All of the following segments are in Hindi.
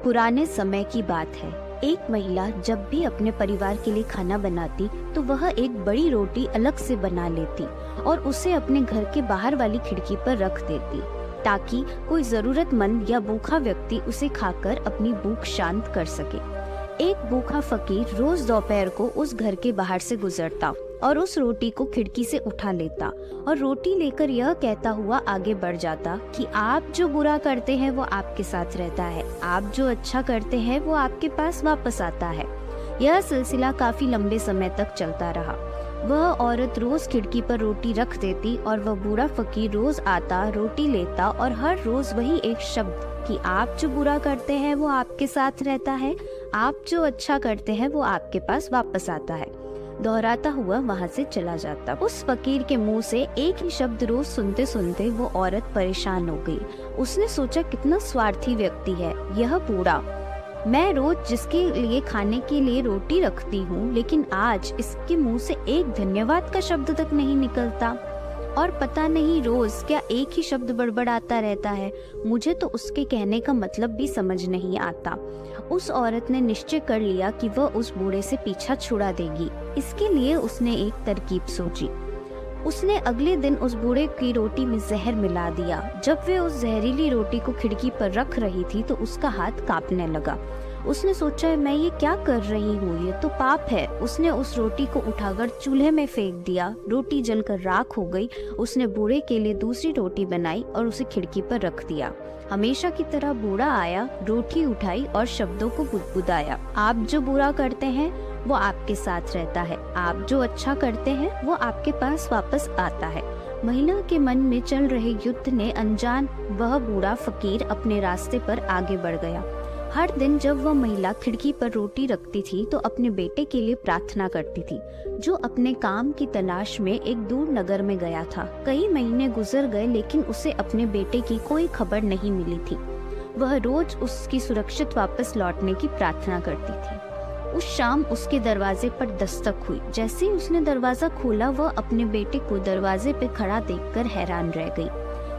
पुराने समय की बात है। एक महिला जब भी अपने परिवार के लिए खाना बनाती तो वह एक बड़ी रोटी अलग से बना लेती और उसे अपने घर के बाहर वाली खिड़की पर रख देती ताकि कोई जरूरतमंद या भूखा व्यक्ति उसे खाकर अपनी भूख शांत कर सके। एक भूखा फकीर रोज दोपहर को उस घर के बाहर से गुजरता और उस रोटी को खिड़की से उठा लेता और रोटी लेकर यह कहता हुआ आगे बढ़ जाता कि आप जो बुरा करते हैं वो आपके साथ रहता है, आप जो अच्छा करते हैं वो आपके पास वापस आता है। यह सिलसिला काफी लंबे समय तक चलता रहा। वह औरत रोज खिड़की पर रोटी रख देती और वह बूढ़ा फकीर रोज आता, रोटी लेता और हर रोज वही एक शब्द कि आप जो बुरा करते हैं वो आपके साथ रहता है, आप जो अच्छा करते हैं वो आपके पास वापस आता है, दोहराता हुआ वहाँ से चला जाता। उस फकीर के मुंह से एक ही शब्द रोज सुनते सुनते वो औरत परेशान हो गई। उसने सोचा कितना स्वार्थी व्यक्ति है यह बूढ़ा। मैं रोज जिसके लिए खाने के लिए रोटी रखती हूँ लेकिन आज इसके मुंह से एक धन्यवाद का शब्द तक नहीं निकलता और पता नहीं रोज क्या एक ही शब्द बड़बड़ाता रहता है। मुझे तो उसके कहने का मतलब भी समझ नहीं आता। उस औरत ने निश्चय कर लिया कि वह उस बूढ़े से पीछा छुड़ा देगी। इसके लिए उसने एक तरकीब सोची। उसने अगले दिन उस बूढ़े की रोटी में जहर मिला दिया। जब वे उस जहरीली रोटी को खिड़की पर रख रही थी तो उसका हाथ कांपने लगा। उसने सोचा मैं ये क्या कर रही हूँ, ये तो पाप है। उसने उस रोटी को उठाकर चूल्हे में फेंक दिया। रोटी जलकर राख हो गई। उसने बूढ़े के लिए दूसरी रोटी बनाई और उसे खिड़की पर रख दिया। हमेशा की तरह बूढ़ा आया, रोटी उठाई और शब्दों को बुदबुदाया। आप जो बुरा करते हैं वो आपके साथ रहता है, आप जो अच्छा करते हैं वो आपके पास वापस आता है। महिला के मन में चल रहे युद्ध ने अनजान वह बूढ़ा फकीर अपने रास्ते पर आगे बढ़ गया। हर दिन जब वह महिला खिड़की पर रोटी रखती थी तो अपने बेटे के लिए प्रार्थना करती थी, जो अपने काम की तलाश में एक दूर नगर में गया था। कई महीने गुजर गए लेकिन उसे अपने बेटे की कोई खबर नहीं मिली थी। वह रोज उसकी सुरक्षित वापस लौटने की प्रार्थना करती थी। उस शाम उसके दरवाजे पर दस्तक हुई। जैसे ही उसने दरवाजा खोला वह अपने बेटे को दरवाजे पे खड़ा देखकर हैरान रह गई।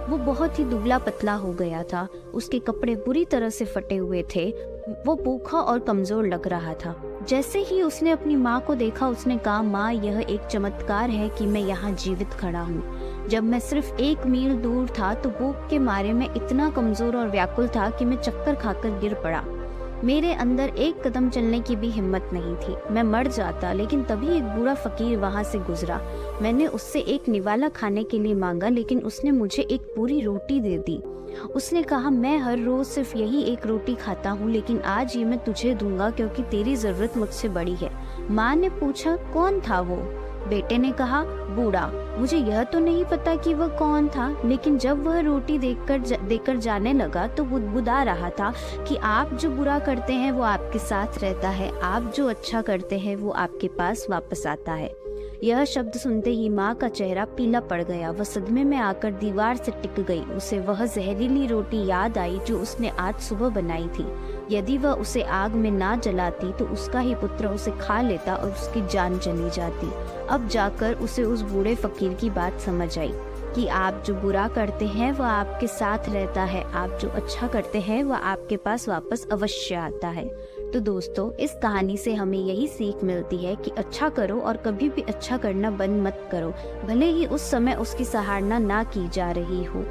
वो बहुत ही दुबला पतला हो गया था। उसके कपड़े बुरी तरह से फटे हुए थे। वो भूखा और कमजोर लग रहा था। जैसे ही उसने अपनी माँ को देखा उसने कहा, माँ यह एक चमत्कार है कि मैं यहाँ जीवित खड़ा हूँ। जब मैं सिर्फ 1 मील दूर था तो भूख के मारे मैं इतना कमजोर और व्याकुल था कि मैं चक्कर खाकर गिर पड़ा। मेरे अंदर एक कदम चलने की भी हिम्मत नहीं थी। मैं मर जाता। लेकिन तभी एक बूढ़ा फकीर वहाँ से गुजरा। मैंने उससे एक निवाला खाने के लिए मांगा लेकिन उसने मुझे एक पूरी रोटी दे दी। उसने कहा, मैं हर रोज सिर्फ यही एक रोटी खाता हूँ लेकिन आज ये मैं तुझे दूंगा क्योंकि तेरी जरूरत मुझसे बड़ी है। माँ ने पूछा, कौन था वो? बेटे ने कहा, बूढ़ा। मुझे यह तो नहीं पता कि वह कौन था, लेकिन जब वह रोटी देकर जाने लगा तो बुदबुदा रहा था कि आप जो बुरा करते हैं वो आपके साथ रहता है, आप जो अच्छा करते हैं वो आपके पास वापस आता है। यह शब्द सुनते ही माँ का चेहरा पीला पड़ गया। वह सदमे में आकर दीवार से टिक गई। उसे वह जहरीली रोटी याद आई जो उसने आज सुबह बनाई थी। यदि वह उसे आग में ना जलाती तो उसका ही पुत्र उसे खा लेता और उसकी जान चली जाती। अब जाकर उसे उस बूढ़े फकीर की बात समझ आई कि आप जो बुरा करते हैं वह आपके साथ रहता है, आप जो अच्छा करते हैं वह आपके पास वापस अवश्य आता है। तो दोस्तों, इस कहानी से हमें यही सीख मिलती है कि अच्छा करो और कभी भी अच्छा करना बंद मत करो, भले ही उस समय उसकी सराहना ना की जा रही हो।